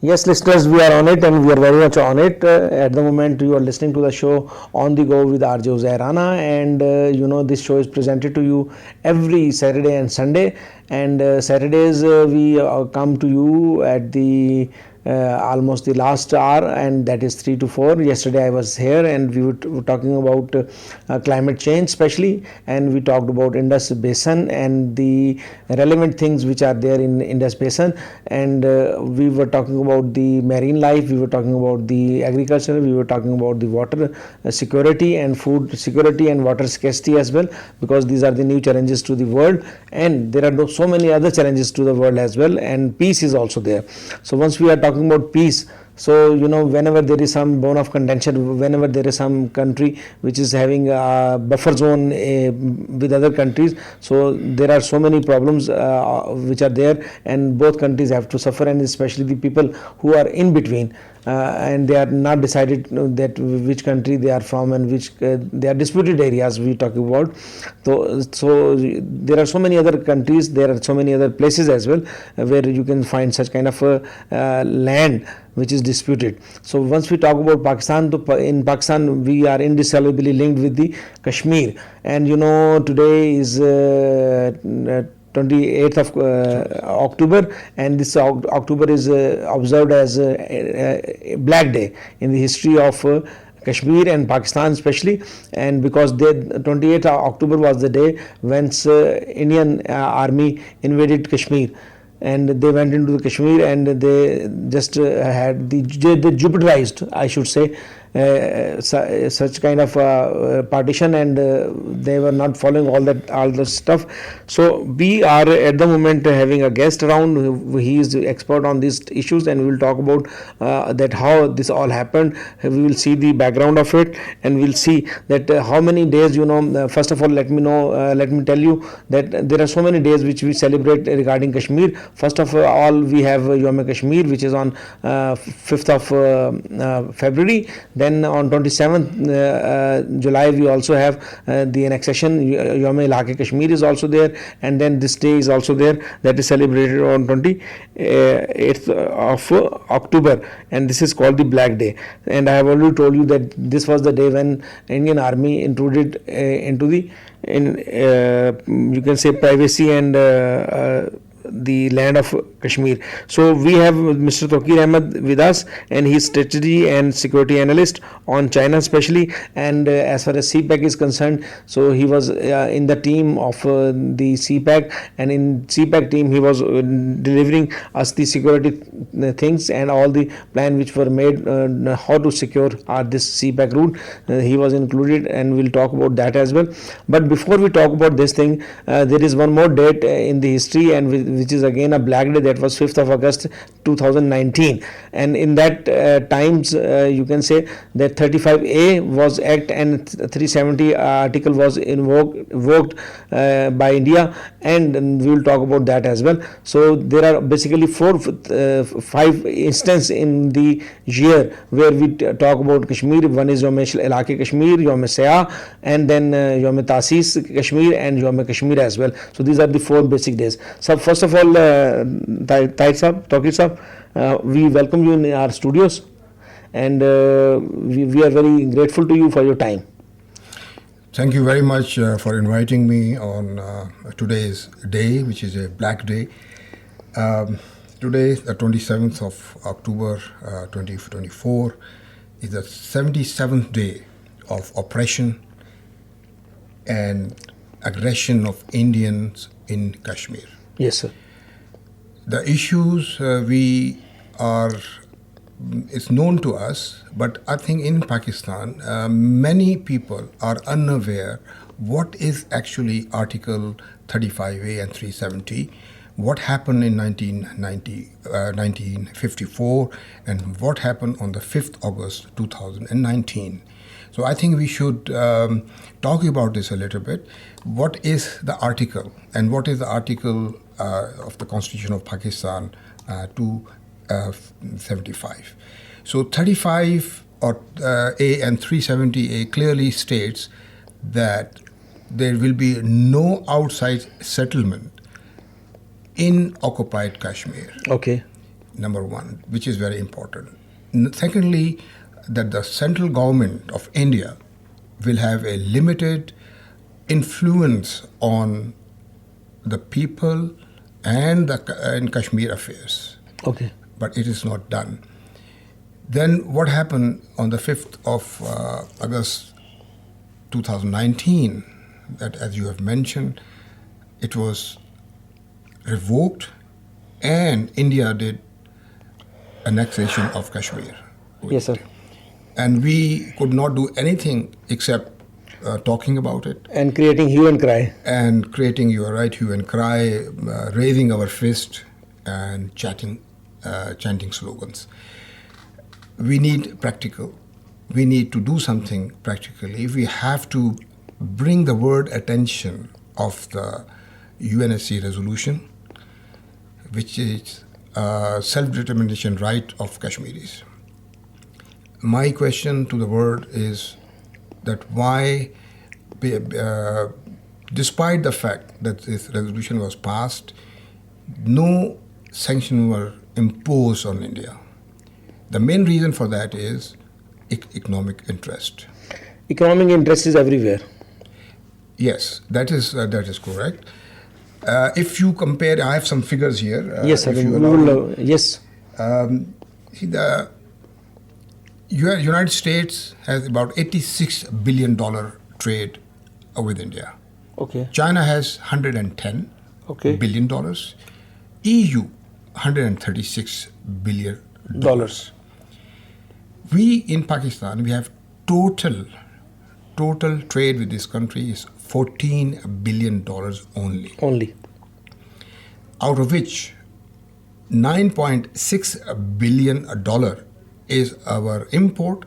Yes, listeners, we are on it and we are very much on it. At the moment, you are listening to the show On the Go with RJ Uzair and this show is presented to you every Saturday and Sunday. And Saturdays we come to you at the almost the last hour, and that is 3 to 4. Yesterday I was here and we were talking about climate change especially, and we talked about Indus Basin and the relevant things which are there in Indus Basin, and we were talking about the marine life, we were talking about the agriculture, we were talking about the water security and food security and water scarcity as well, because these are the new challenges to the world, and there are so many other challenges to the world as well, and peace is also there. So once we are talking about peace, so whenever there is some bone of contention, whenever there is some country which is having a buffer zone with other countries, so there are so many problems which are there, and both countries have to suffer, and especially the people who are in between, and they are not decided that which country they are from and which they are disputed areas we talk about. So there are so many other countries, there are so many other places as well where you can find such kind of land which is disputed. So once we talk about Pakistan, in Pakistan we are indissolubly linked with the Kashmir, and today is 28th of October, and this October is observed as a Black Day in the history of Kashmir and Pakistan especially, and because 28th October was the day when Indian army invaded Kashmir, and they went into the Kashmir and they just had they Jupiterized, I should say, such kind of partition, and they were not following all the stuff. So we are at the moment having a guest around. He is expert on these issues, and we will talk about that how this all happened. We will see the background of it, and we'll see that how many days. First of all, let me tell you that there are so many days which we celebrate regarding Kashmir. First of all, we have Yom Kashmir, which is on 5th of February. Then on 27th July we also have the annexation, Yom Ilhaq Kashmir is also there, and then this day is also there, that is celebrated on 28th of October, and this is called the Black Day. And I have already told you that this was the day when Indian Army intruded into the you can say privacy and the land of Kashmir. So we have Mr. Tauqir Ahmad with us, and he is strategy and security analyst on China especially, and as far as CPAC is concerned, so he was in the team of the CPAC, and in CPAC team he was delivering us the security things and all the plan which were made how to secure this CPAC route. He was included, and we'll talk about that as well. But before we talk about this thing, there is one more date in the history, and which is again a Black Day, that was 5th of August 2019, and in that times you can say that 35A was act and 370 article was invoked by India, and we will talk about that as well. So there are basically 5 instances in the year where we talk about Kashmir. One is Yom Ilhaq Kashmir, Yom Sayah, and then Yom Tasis Kashmir, and Yom Kashmir as well. So these are the 4 basic days. So first of all, Tauqir Sahab, we welcome you in our studios, and we are very grateful to you for your time. Thank you very much for inviting me on today's day, which is a Black Day. Today, the 27th of October 2024, is the 77th day of oppression and aggression of Indians in Kashmir. Yes, sir. The issues it's known to us, but I think in Pakistan, many people are unaware what is actually Article 35A and 370, what happened in 1954, and what happened on the 5th August 2019. So I think we should talk about this a little bit. What is the article, and what is the article of the Constitution of Pakistan 275? So 35 or A and 370A clearly states that there will be no outside settlement in occupied Kashmir. Okay. number one, which is very important. Secondly, that the central government of India will have a limited influence on the people and in Kashmir affairs. Okay. But it is not done. Then what happened on the 5th of August 2019, that as you have mentioned, it was revoked and India did annexation of Kashmir. Yes, sir. And we could not do anything except talking about it. And creating hue and cry. And creating, you are right, hue and cry, raising our fist and chanting slogans. We need practical. We need to do something practically. We have to bring the word attention of the UNSC resolution, which is self-determination right of Kashmiris. My question to the world is that why, despite the fact that this resolution was passed, no sanctions were imposed on India. The main reason for that is economic interest. Economic interest is everywhere. Yes, that is correct. If you compare, I have some figures here. Yes, sir. Yes. See, the United States has about $86 billion trade with India. Okay. China has $110 billion. EU, $136 billion. We in Pakistan, we have total trade with this country is $14 billion only. Out of which $9.6 billion is our import,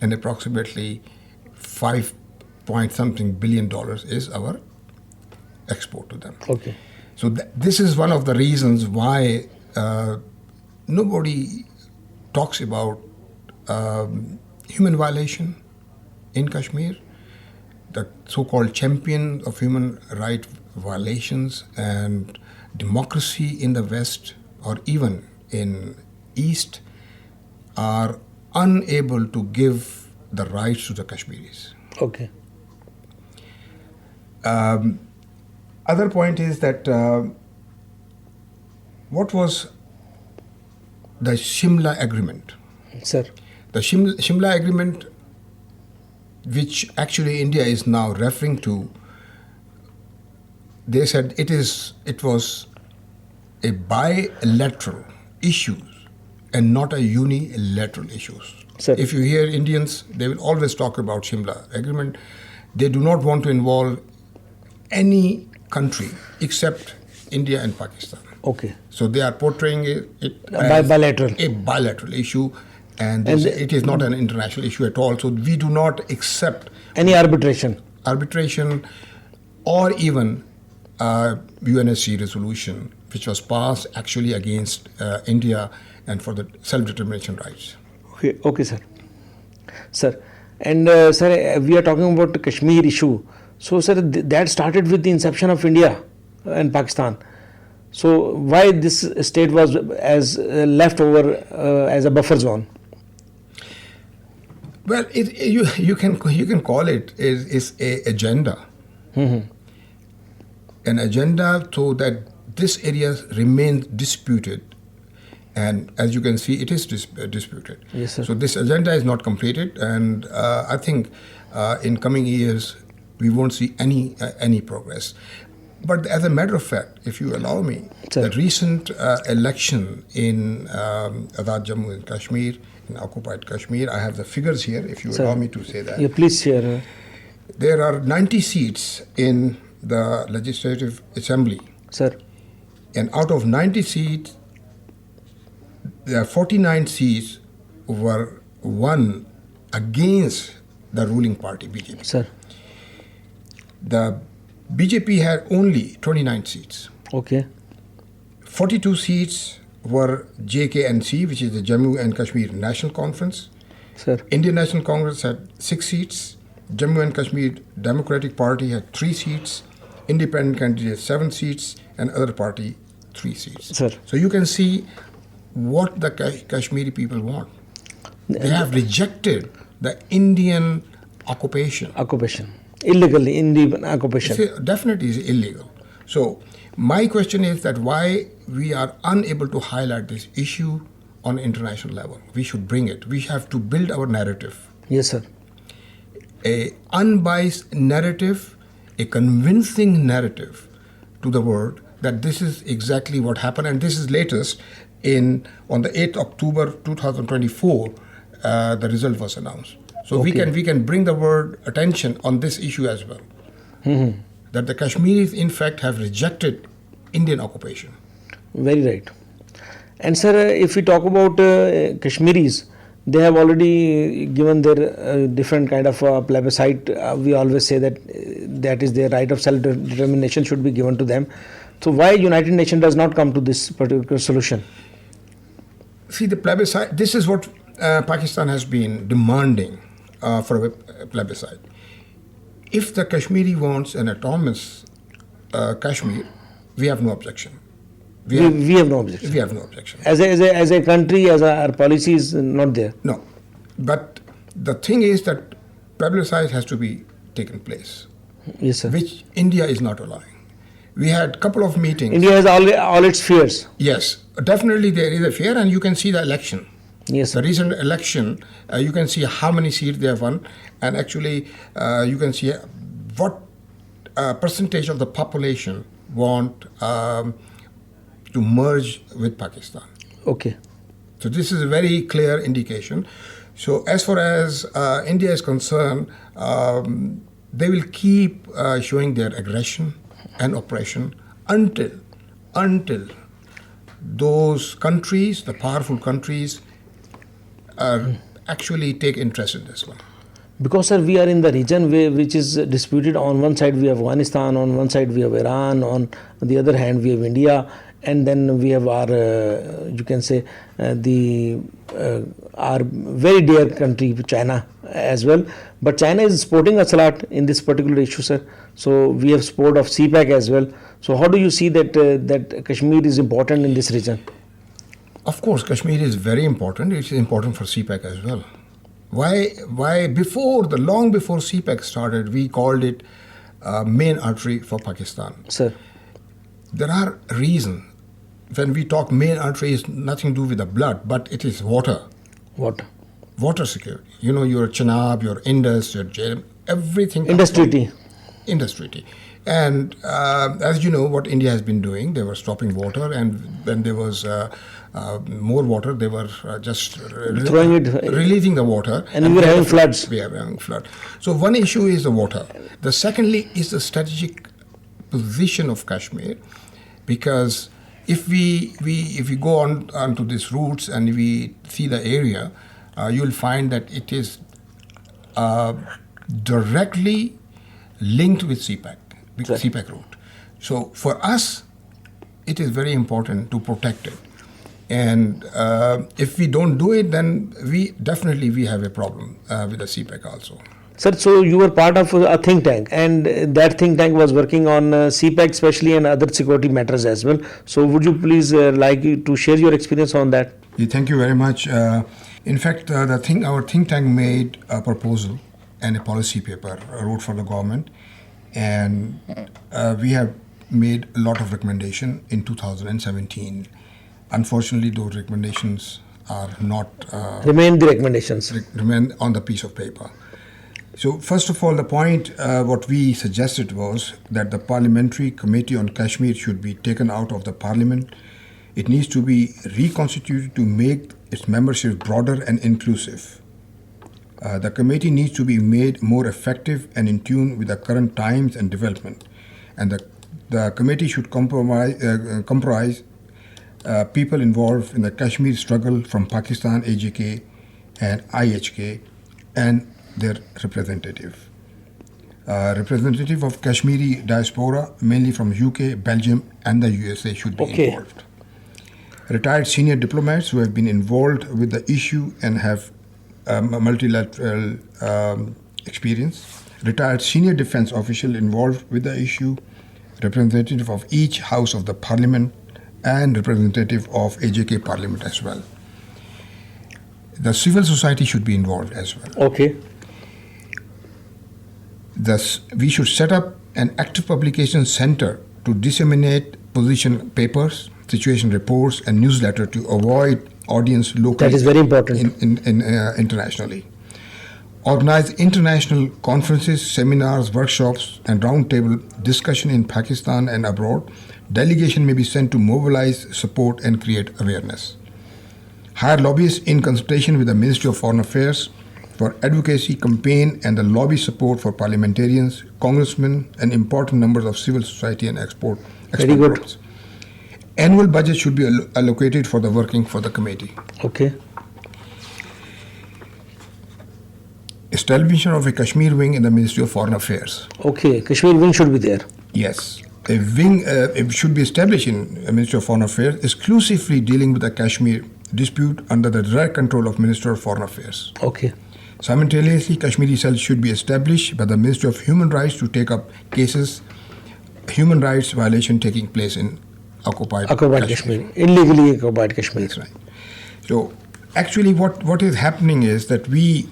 and approximately $5 point something billion is our export to them. Okay. So this is one of the reasons why nobody talks about human violation in Kashmir. The so-called champion of human rights violations and democracy in the West or even in East are unable to give the rights to the Kashmiris. Okay. Other point is that what was the Shimla Agreement? Sir. The Shimla Agreement, which actually India is now referring to, they said it was a bilateral issue and not a unilateral issue. Sir. If you hear Indians, they will always talk about Shimla Agreement. They do not want to involve any country except India and Pakistan. Okay. So they are portraying it as a bilateral issue, and it is not an international issue at all. So we do not accept any arbitration or even UNSC resolution, which was passed actually against India and for the self-determination rights. Okay, sir. Sir, and sir, we are talking about the Kashmir issue. So, sir, that started with the inception of India and Pakistan. So, why this state was as left over as a buffer zone? Well, you can call it is a agenda, an agenda so that this area remains disputed, and as you can see, it is disputed. Yes, sir. So this agenda is not completed, and I think in coming years we won't see any progress. But as a matter of fact, if you allow me, sir, the recent election in Azad Jammu and Kashmir, in occupied Kashmir, I have the figures here, if you allow me to say that. Yeah, please share. There are 90 seats in the Legislative Assembly. Sir. And out of 90 seats, there are 49 seats were won against the ruling party, BJP. Sir. The BJP had only 29 seats. Okay. 42 seats were JKNC, which is the Jammu and Kashmir National Conference. Sir. Indian National Congress had 6 seats. Jammu and Kashmir Democratic Party had 3 seats. Independent candidate 7 seats, and other party 3 seats. Sir. So you can see what the Kashmiri people want. They have rejected the Indian occupation. Illegally, Indian occupation. Definitely is illegal. So my question is that why we are unable to highlight this issue on international level. We should bring it. We have to build our narrative. Yes, sir. A unbiased narrative, a convincing narrative to the world that this is exactly what happened, and this is latest on the 8th October 2024, the result was announced. So we can bring the world attention on this issue as well. Mm-hmm. That the Kashmiris in fact have rejected Indian occupation. Very right. And sir, if we talk about Kashmiris, they have already given their different kind of plebiscite. We always say that that is their right of self-determination should be given to them. So why United Nations does not come to this particular solution? See, the plebiscite, this is what Pakistan has been demanding for a plebiscite. If the Kashmiri wants an autonomous Kashmir, we have no objection. We have no objection. We have no objection. As a country, our policy is not there. No. But the thing is that plebiscite has to be taken place. Yes, sir. Which India is not allowing. We had a couple of meetings. India has all its fears. Yes. Definitely there is a fear, and you can see the election. Yes, sir. The recent election, you can see how many seats they have won, and actually you can see what percentage of the population want to merge with Pakistan. Okay. So this is a very clear indication. So as far as India is concerned, they will keep showing their aggression and oppression until those countries, the powerful countries, actually take interest in this one. Because, sir, we are in the region which is disputed. On one side we have Afghanistan, on one side we have Iran, on the other hand we have India, and then we have our, you can say, our very dear country, China, as well. But China is supporting us a lot in this particular issue, sir. So we have support of CPAC as well. So how do you see that Kashmir is important in this region? Of course, Kashmir is very important. It's important for CPAC as well. Why long before CPAC started, we called it main artery for Pakistan. Sir. There are reasons. When we talk main artery, it's nothing to do with the blood, but it is water. Water security. You know, your Chenab, your Indus, your Jhelum, everything. Indus Treaty. And as you know, what India has been doing, they were stopping water, and when there was more water, they were just throwing it, releasing the water. And we were having floods. We are having flood. So one issue is the water. The secondly is the strategic position of Kashmir, because if we go on to these routes and we see the area, you will find that it is directly linked with CPAC, CPAC route. So for us, it is very important to protect it. And if we don't do it, then we have a problem with the CPAC also. Sir, so you were part of a think tank, and that think tank was working on CPAC especially and other security matters as well. So would you please like to share your experience on that? Thank you very much. In fact, our think tank made a proposal and a policy paper wrote for the government, and we have made a lot of recommendations in 2017. Unfortunately, those recommendations are not remain the recommendations. Remain on the piece of paper. So first of all, the point what we suggested was that the Parliamentary Committee on Kashmir should be taken out of the Parliament. It needs to be reconstituted to make its membership broader and inclusive. The committee needs to be made more effective and in tune with the current times and development. And the committee should comprise people involved in the Kashmir struggle from Pakistan, AJK and IHK, and their representative of Kashmiri diaspora, mainly from UK, Belgium and the USA, should be involved. Retired senior diplomats who have been involved with the issue and have multilateral experience. Retired senior defense official involved with the issue. Representative of each house of the parliament and representative of AJK Parliament as well. The civil society should be involved as well. Okay. Thus, we should set up an active publication center to disseminate position papers, situation reports, and newsletter to avoid audience locally. That is very important. Internationally. Organize international conferences, seminars, workshops, and roundtable discussion in Pakistan and abroad. Delegation may be sent to mobilize, support, and create awareness. Hire lobbyists in consultation with the Ministry of Foreign Affairs for advocacy campaign and the lobby support for parliamentarians, congressmen, and important numbers of civil society and export Very good. groups. Annual budget should be allocated for the working for the committee. Okay. Establishment of a Kashmir Wing in the Ministry of Foreign Affairs. Okay. Kashmir Wing should be there. Yes. A wing it should be established in the Ministry of Foreign Affairs exclusively dealing with the Kashmir dispute under the direct control of Minister of Foreign Affairs. Okay. Simultaneously, Kashmiri cell should be established by the Ministry of Human Rights to take up cases, human rights violation taking place in occupied Kashmir. Illegally occupied Kashmir. That's right. So, actually, what is happening is that we...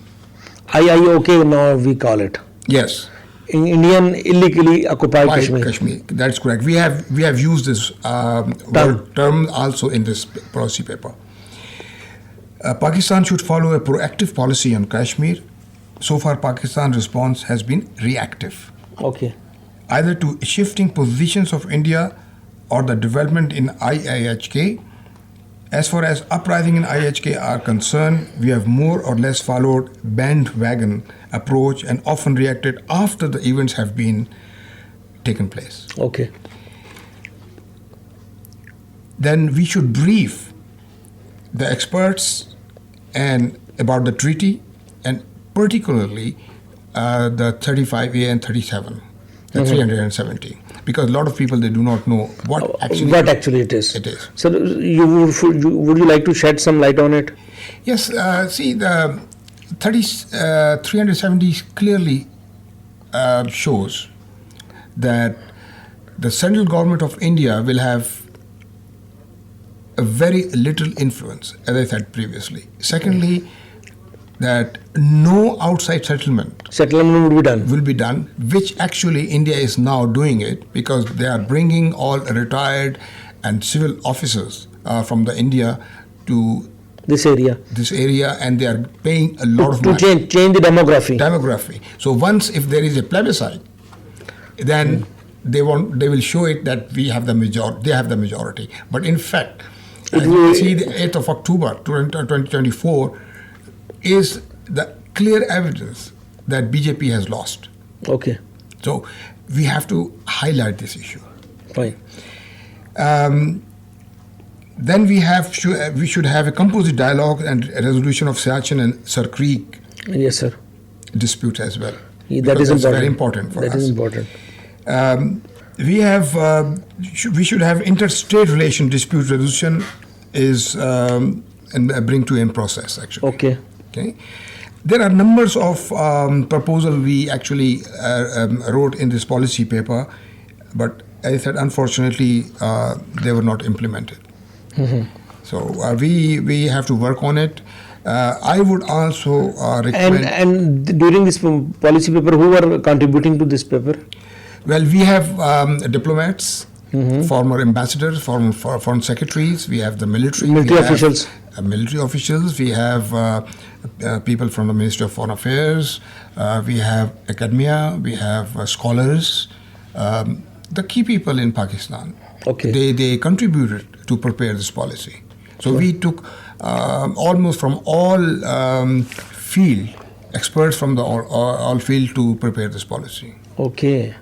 IIOK now we call it. Yes. In Indian illegally occupied Kashmir. That's correct. We have used this term also in this policy paper. Pakistan should follow a proactive policy on Kashmir. So far, Pakistan's response has been reactive. Okay. Either to shifting positions of India or the development in IIHK. As far as uprising in IIHK are concerned, we have more or less followed bandwagon approach and often reacted after the events have been taken place. Okay. Then we should brief the experts and about the treaty and particularly the 35A and 37, the 370, because a lot of people they do not know what actually it is. It is. So would you like to shed some light on it? Yes. See, the 370 clearly shows that the central government of India will have a very little influence, as I said previously. Secondly, that no outside settlement will be done, which actually India is now doing it because they are bringing all retired and civil officers from the India to this area, and they are paying a lot of money to change the demography. So once if there is a plebiscite, then they will show it that we have the majority. They have the majority, but in fact, as you see, the 8th of October 2024 is the clear evidence that BJP has lost. Okay. So we have to highlight this issue. Fine. Then we should have a composite dialogue and a resolution of Siachen and Sir Creek. Yes, sir. Disputes as well. That is very important for us. That is important. We should have interstate relation dispute resolution and bring to end process actually. Okay. There are numbers of proposals we actually wrote in this policy paper, but as I said, unfortunately, they were not implemented. So we have to work on it. I would also recommend... And during this policy paper, who were contributing to this paper? Well, we have diplomats, former ambassadors, former foreign secretaries. We have the military officials. Military officials. We have people from the Ministry of Foreign Affairs. We have academia. We have scholars. The key people in Pakistan. Okay. They contributed to prepare this policy. So we took almost from all field experts from the all field to prepare this policy. Okay.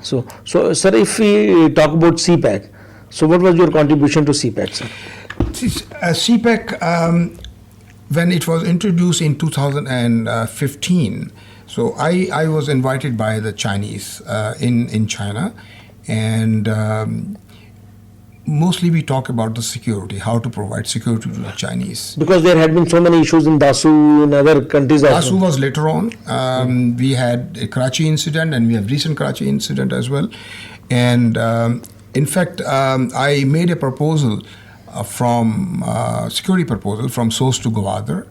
So sir, if we talk about CPAC, so what was your contribution to CPAC, sir? CPAC, when it was introduced in 2015, so I was invited by the Chinese in China, and mostly we talk about the security, how to provide security to the Chinese. Because there had been so many issues in Dasu and other countries also. Dasu was later on. We had a Karachi incident and we have recent Karachi incident as well. And In fact, I made a proposal security proposal from Source to Gwadar.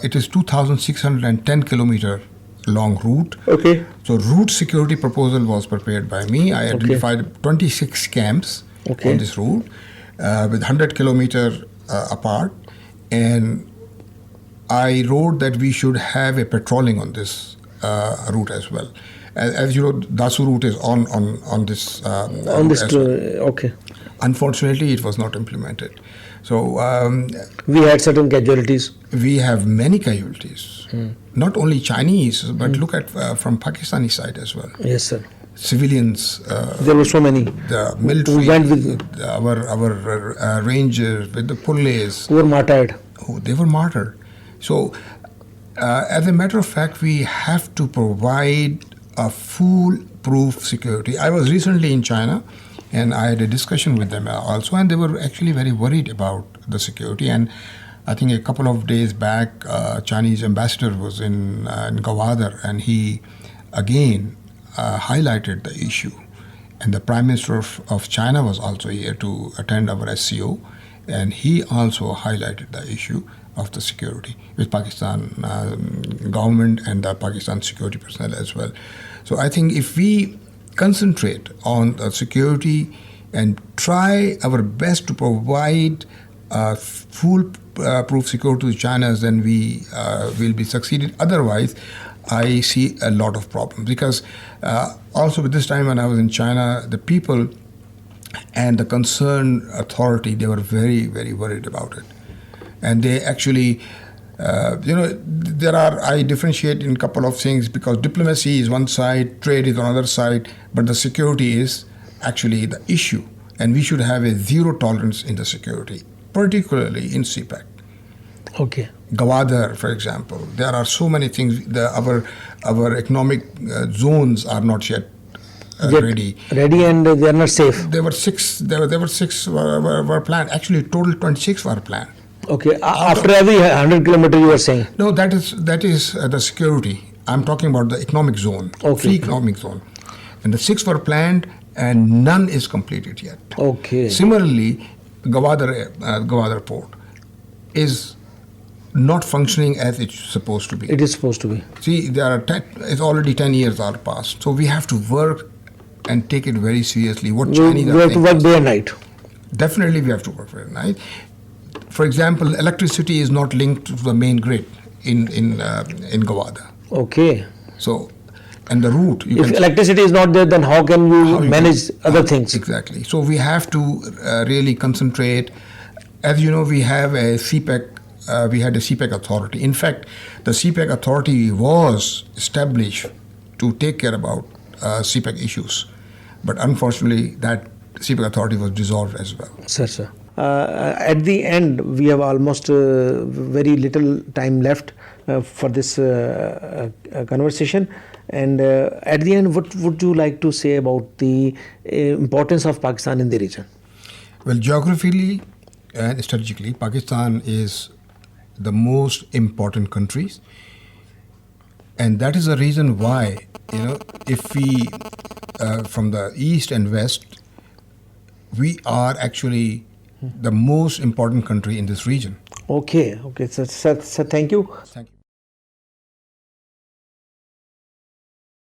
It is 2,610 kilometer long route. Okay. So route security proposal was prepared by me. I identified 26 camps on this route with 100 kilometer apart, and I wrote that we should have a patrolling on this route as well. As you know, Dasu route is on this On this, okay. Unfortunately, it was not implemented. So we had certain casualties. we have many casualties, not only Chinese, but look at from Pakistani side as well. Yes, sir. Civilians, There were so many. the military, We went with our rangers, with the police, who were martyred. they were martyred. So, as a matter of fact, we have to provide a foolproof security. I was recently in China, and I had a discussion with them also, and they were actually very worried about the security. And I think a couple of days back, Chinese ambassador was in Gwadar, and he again highlighted the issue. And the Prime Minister of China was also here to attend our SCO, and he also highlighted the issue of the security with Pakistan government and the Pakistan security personnel as well. So I think if we concentrate on the security and try our best to provide foolproof security to China, then we will be succeeded. Otherwise, I see a lot of problems because also with this time when I was in China, the people and the concerned authority, they were very, very worried about it. And they actually, I differentiate in a couple of things because diplomacy is one side, trade is another side, but the security is actually the issue. And we should have a zero tolerance in the security, particularly in CPEC. Okay. Gwadar, for example, there are so many things. Our economic zones are not yet ready. Ready, and they are not safe. There were six. Were planned. Actually, total 26 were planned. Okay. After every 100 kilometer, you are saying. No, that is the security. I'm talking about the economic zone, free economic zone, and the 6 were planned, and none is completed yet. Okay. Similarly, Gwadar port is not functioning as it's supposed to be. It is supposed to be. See, it's already 10 years are passed. So we have to work and take it very seriously. What Chinese We have to work day and night. Definitely we have to work day and night. For example, electricity is not linked to the main grid in Gwadar. Okay. So, and the route. If electricity is not there, then how can you manage other things? Exactly. So we have to really concentrate. As you know, we have a CPEC. We had a CPEC authority. In fact, the CPEC authority was established to take care about CPEC issues. But unfortunately, that CPEC authority was dissolved as well. Sir. At the end, we have almost very little time left for this conversation. And at the end, what would you like to say about the importance of Pakistan in the region? Well, geographically and strategically, Pakistan is the most important countries, and that is the reason why, if we from the east and west, we are actually the most important country in this region. Okay. So thank you. Thank you.